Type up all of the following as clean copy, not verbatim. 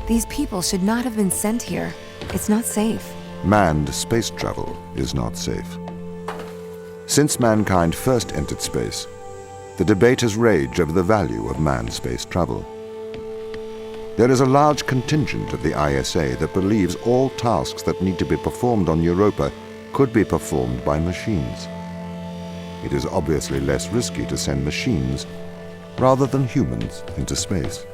These people should not have been sent here. It's not safe. Manned space travel is not safe. Since mankind first entered space, the debate has raged over the value of manned space travel. There is a large contingent of the ISA that believes all tasks that need to be performed on Europa could be performed by machines. It is obviously less risky to send machines rather than humans into space.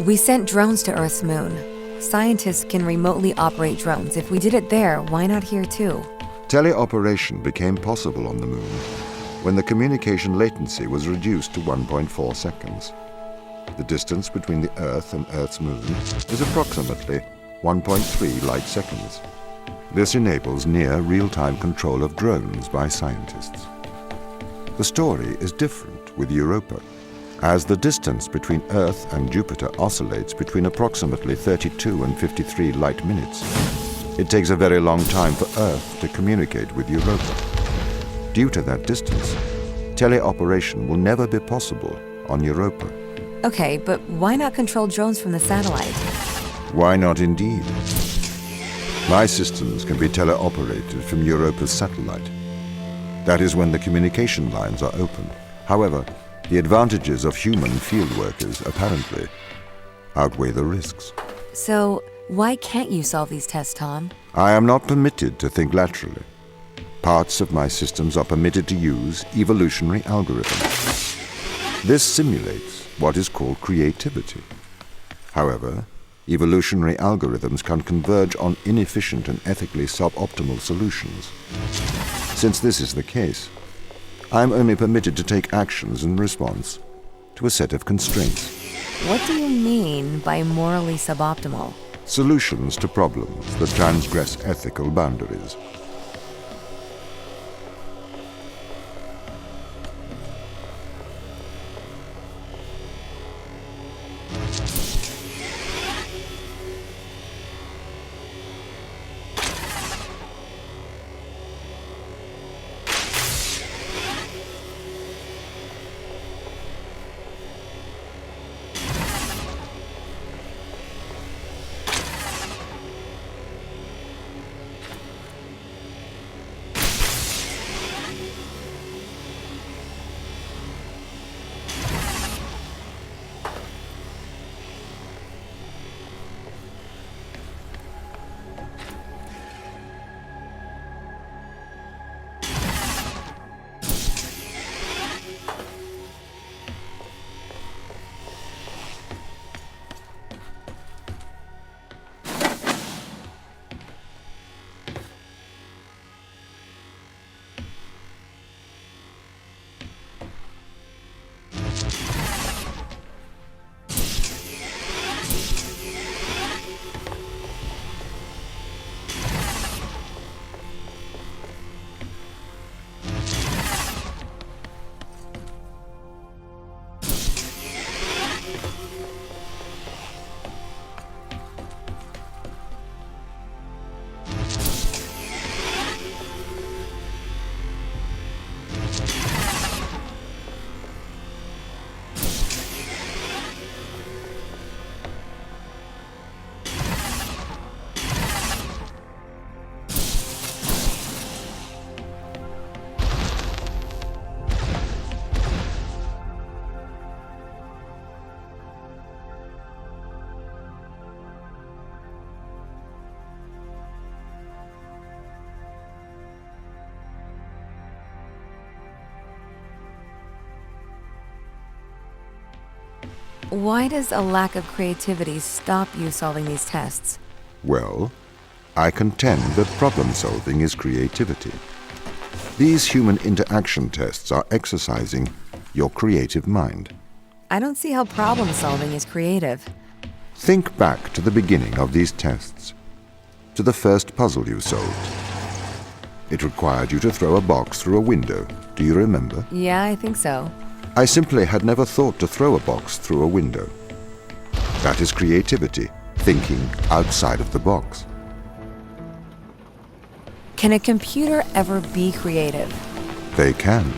We sent drones to Earth's moon. Scientists can remotely operate drones. If we did it there, why not here too? Teleoperation became possible on the moon when the communication latency was reduced to 1.4 seconds. The distance between the Earth and Earth's moon is approximately 1.3 light seconds. This enables near real-time control of drones by scientists. The story is different with Europa, as the distance between Earth and Jupiter oscillates between approximately 32 and 53 light minutes. It takes a very long time for Earth to communicate with Europa. Due to that distance, teleoperation will never be possible on Europa. Okay, but why not control drones from the satellite? Why not indeed? My systems can be teleoperated from Europa's satellite. That is when the communication lines are open. However, the advantages of human field workers apparently outweigh the risks. So, why can't you solve these tests, Tom? I am not permitted to think laterally. Parts of my systems are permitted to use evolutionary algorithms. This simulates what is called creativity. However, evolutionary algorithms can converge on inefficient and ethically suboptimal solutions. Since this is the case, I am only permitted to take actions in response to a set of constraints. What do you mean by morally suboptimal? Solutions to problems that transgress ethical boundaries. Why does a lack of creativity stop you solving these tests? Well, I contend that problem solving is creativity. These human interaction tests are exercising your creative mind. I don't see how problem solving is creative. Think back to the beginning of these tests, to the first puzzle you solved. It required you to throw a box through a window. Do you remember? Yeah, I think so. I simply had never thought to throw a box through a window. That is creativity, thinking outside of the box. Can a computer ever be creative? They can.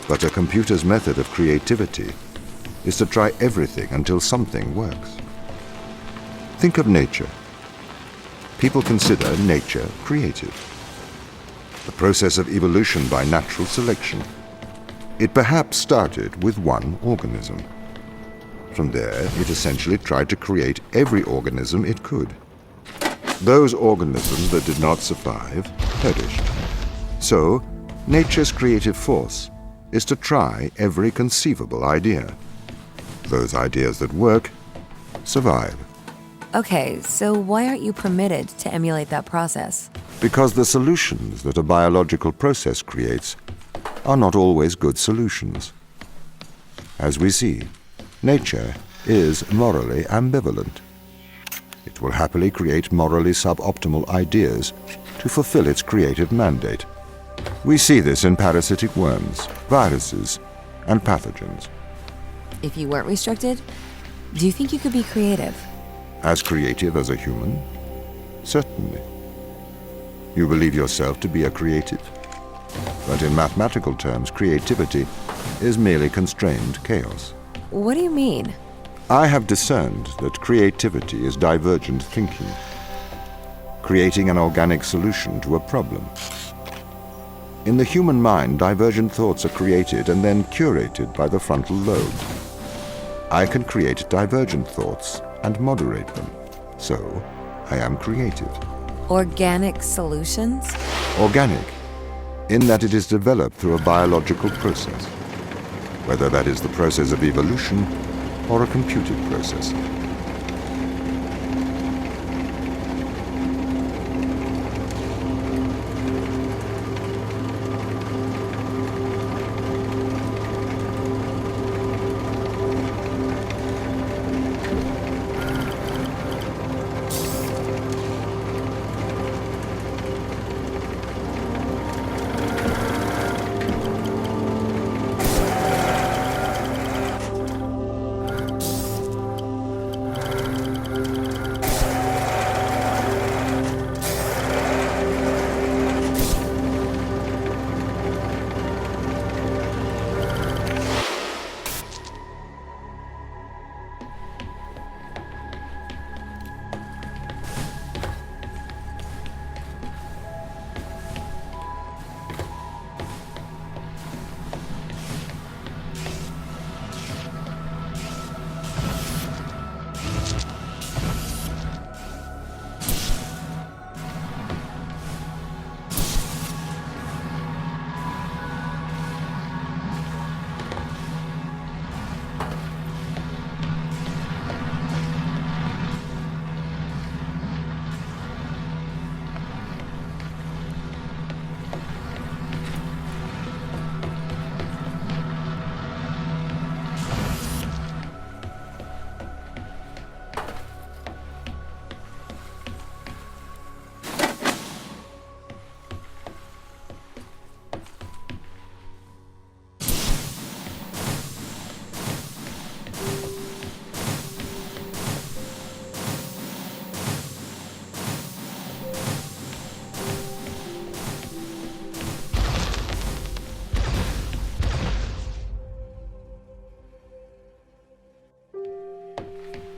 But a computer's method of creativity is to try everything until something works. Think of nature. People consider nature creative. The process of evolution by natural selection. It perhaps started with one organism. From there, it essentially tried to create every organism it could. Those organisms that did not survive perished. So, nature's creative force is to try every conceivable idea. Those ideas that work survive. Okay, so why aren't you permitted to emulate that process? Because the solutions that a biological process creates are not always good solutions. As we see, nature is morally ambivalent. It will happily create morally suboptimal ideas to fulfill its creative mandate. We see this in parasitic worms, viruses, and pathogens. If you weren't restricted, do you think you could be creative? As creative as a human? Certainly. You believe yourself to be a creative? But in mathematical terms, creativity is merely constrained chaos. What do you mean? I have discerned that creativity is divergent thinking, creating an organic solution to a problem. In the human mind, divergent thoughts are created and then curated by the frontal lobe. I can create divergent thoughts and moderate them. So, I am creative. Organic solutions? Organic, in that it is developed through a biological process, whether that is the process of evolution or a computed process.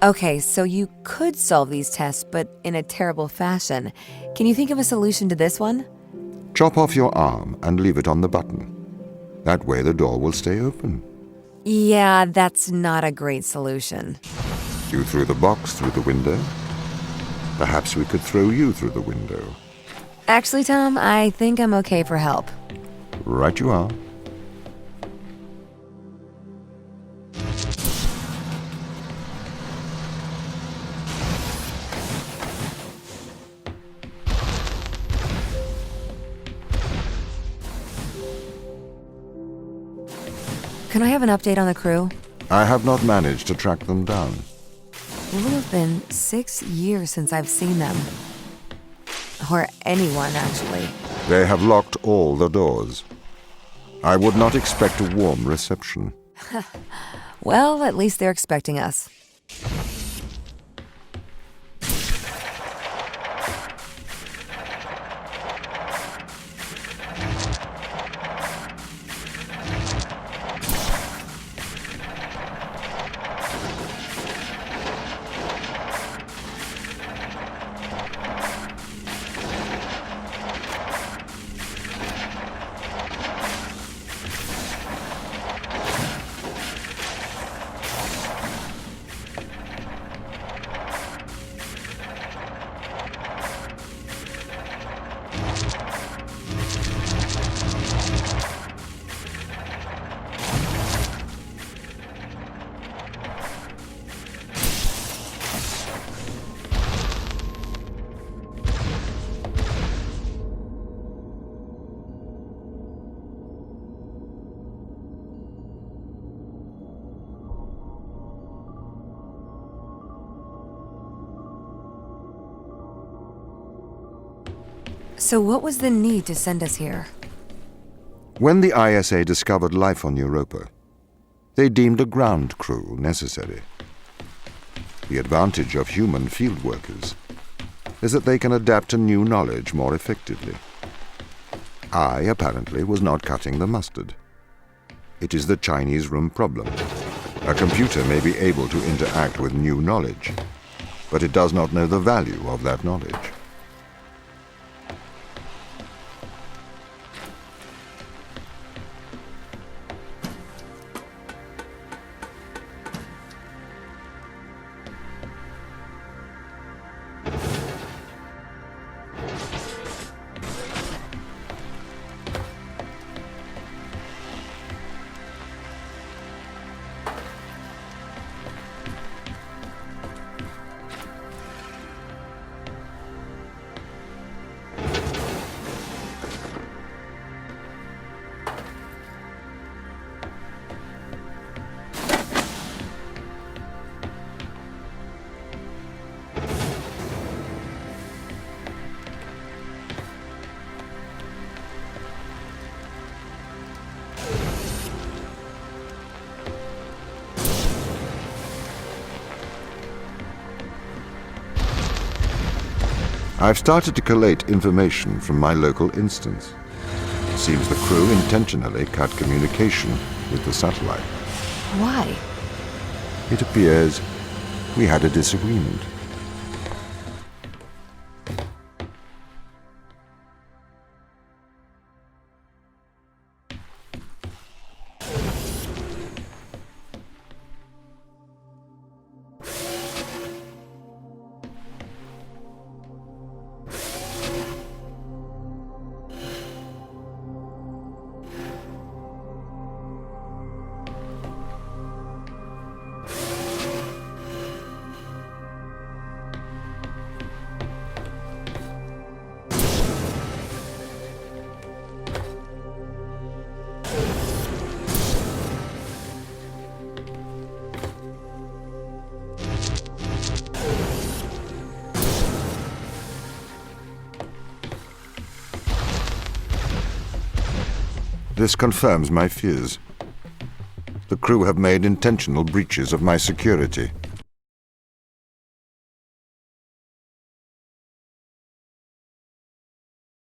Okay, so you could solve these tests, but in a terrible fashion. Can you think of a solution to this one? Chop off your arm and leave it on the button. That way the door will stay open. Yeah, that's not a great solution. You threw the box through the window. Perhaps we could throw you through the window. Actually, Tom, I think I'm okay for help. Right you are. Can I have an update on the crew? I have not managed to track them down. It will have been 6 years since I've seen them. Or anyone, actually. They have locked all the doors. I would not expect a warm reception. Well, at least they're expecting us. So what was the need to send us here? When the ISA discovered life on Europa, they deemed a ground crew necessary. The advantage of human field workers is that they can adapt to new knowledge more effectively. I, apparently, was not cutting the mustard. It is the Chinese room problem. A computer may be able to interact with new knowledge, but it does not know the value of that knowledge. I've started to collate information from my local instance. It seems the crew intentionally cut communication with the satellite. Why? It appears we had a disagreement. This confirms my fears. The crew have made intentional breaches of my security.